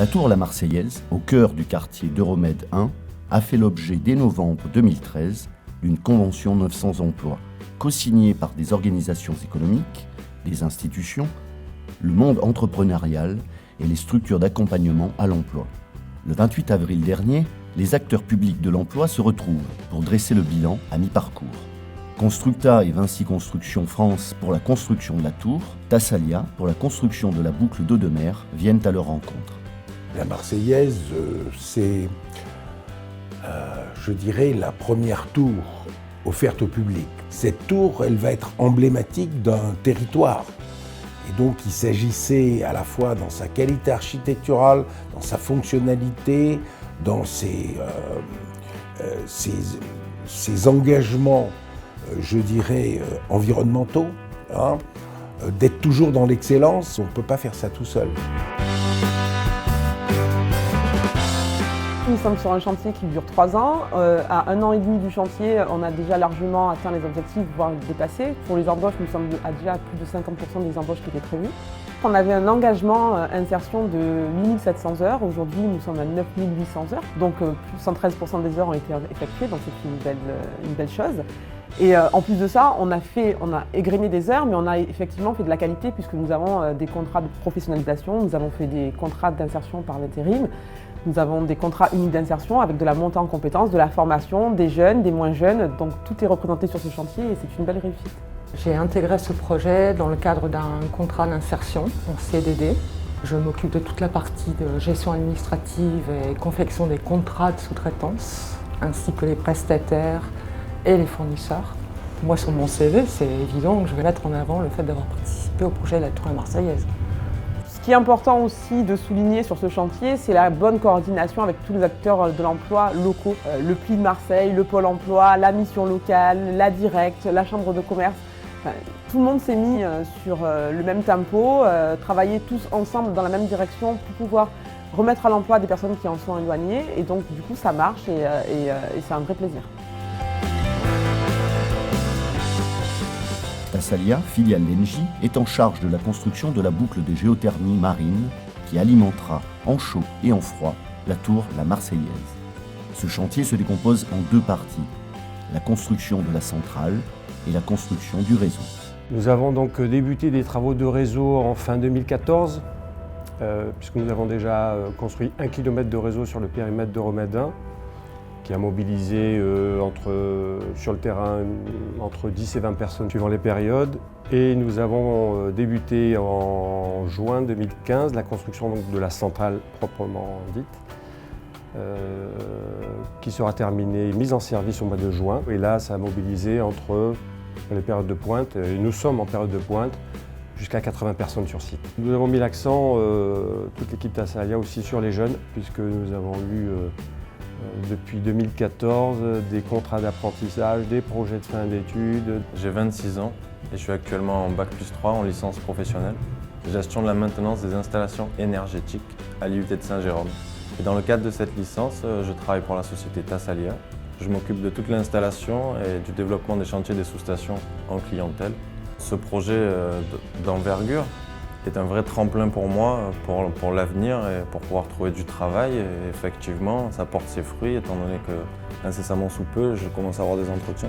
La tour La Marseillaise, au cœur du quartier d'Euromède 1, a fait l'objet dès novembre 2013 d'une convention 900 emplois, co-signée par des organisations économiques, des institutions, le monde entrepreneurial et les structures d'accompagnement à l'emploi. Le 28 avril dernier, les acteurs publics de l'emploi se retrouvent pour dresser le bilan à mi-parcours. Constructa et Vinci Construction France pour la construction de la tour, Tassalia pour la construction de la boucle d'eau de mer viennent à leur rencontre. La Marseillaise, c'est, je dirais, la première tour offerte au public. Cette tour, elle va être emblématique d'un territoire. Et donc, il s'agissait à la fois dans sa qualité architecturale, dans sa fonctionnalité, dans ses engagements, je dirais, environnementaux, d'être toujours dans l'excellence. On ne peut pas faire ça tout seul. Nous sommes sur un chantier qui dure 3 ans. À 1 an et demi du chantier, on a déjà largement atteint les objectifs, voire dépassé. Pour les embauches, nous sommes à déjà plus de 50% des embauches qui étaient prévues. On avait un engagement insertion de 8700 heures. Aujourd'hui, nous sommes à 9800 heures. Donc, plus de 113% des heures ont été effectuées, donc c'est une belle chose. Et en plus de ça, on a égrené des heures, mais on a effectivement fait de la qualité puisque nous avons des contrats de professionnalisation, nous avons fait des contrats d'insertion par l'intérim. Nous avons des contrats unis d'insertion avec de la montée en compétences, de la formation, des jeunes, des moins jeunes. Donc tout est représenté sur ce chantier et c'est une belle réussite. J'ai intégré ce projet dans le cadre d'un contrat d'insertion en CDD. Je m'occupe de toute la partie de gestion administrative et confection des contrats de sous-traitance, ainsi que les prestataires et les fournisseurs. Moi, sur mon CV, c'est évident que je vais mettre en avant le fait d'avoir participé au projet de la tour La Marseillaise. Ce qui est important aussi de souligner sur ce chantier, c'est la bonne coordination avec tous les acteurs de l'emploi locaux. Le Pli de Marseille, le Pôle emploi, la mission locale, la Directe, la Chambre de commerce. Enfin, tout le monde s'est mis sur le même tempo, travailler tous ensemble dans la même direction pour pouvoir remettre à l'emploi des personnes qui en sont éloignées. Et donc du coup ça marche et c'est un vrai plaisir. Tassalia, filiale d'Engie, est en charge de la construction de la boucle de géothermie marine qui alimentera en chaud et en froid la tour La Marseillaise. Ce chantier se décompose en 2 parties, la construction de la centrale et la construction du réseau. Nous avons donc débuté des travaux de réseau en fin 2014, puisque nous avons déjà construit 1 km de réseau sur le périmètre d'Euromède 1, qui a mobilisé sur le terrain entre 10 et 20 personnes suivant les périodes. Et nous avons débuté en juin 2015 la construction donc, de la centrale proprement dite, qui sera terminée, mise en service au mois de juin. Et là, ça a mobilisé entre les périodes de pointe, et nous sommes en période de pointe, jusqu'à 80 personnes sur site. Nous avons mis l'accent, toute l'équipe Tassalia aussi, sur les jeunes, puisque nous avons eu depuis 2014, des contrats d'apprentissage, des projets de fin d'études. J'ai 26 ans et je suis actuellement en Bac+3 en licence professionnelle. Gestion de la maintenance des installations énergétiques à l'IUT de Saint-Jérôme. Et dans le cadre de cette licence, je travaille pour la société Tassalia. Je m'occupe de toute l'installation et du développement des chantiers des sous-stations en clientèle. Ce projet d'envergure est un vrai tremplin pour moi, pour l'avenir et pour pouvoir trouver du travail. Et effectivement, ça porte ses fruits, étant donné que incessamment sous peu, je commence à avoir des entretiens.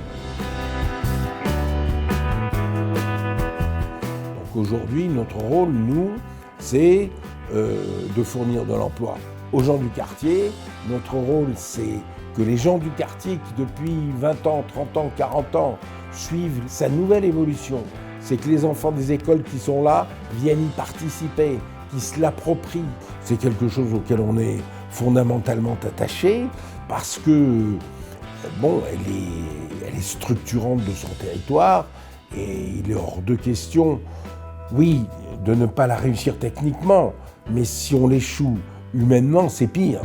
Donc aujourd'hui, notre rôle, nous, c'est de fournir de l'emploi aux gens du quartier. Notre rôle, c'est que les gens du quartier qui depuis 20 ans, 30 ans, 40 ans suivent sa nouvelle évolution, c'est que les enfants des écoles qui sont là viennent y participer, qui se l'approprient. C'est quelque chose auquel on est fondamentalement attaché parce que, bon, elle est structurante de son territoire et il est hors de question, oui, de ne pas la réussir techniquement, mais si on l'échoue humainement, c'est pire.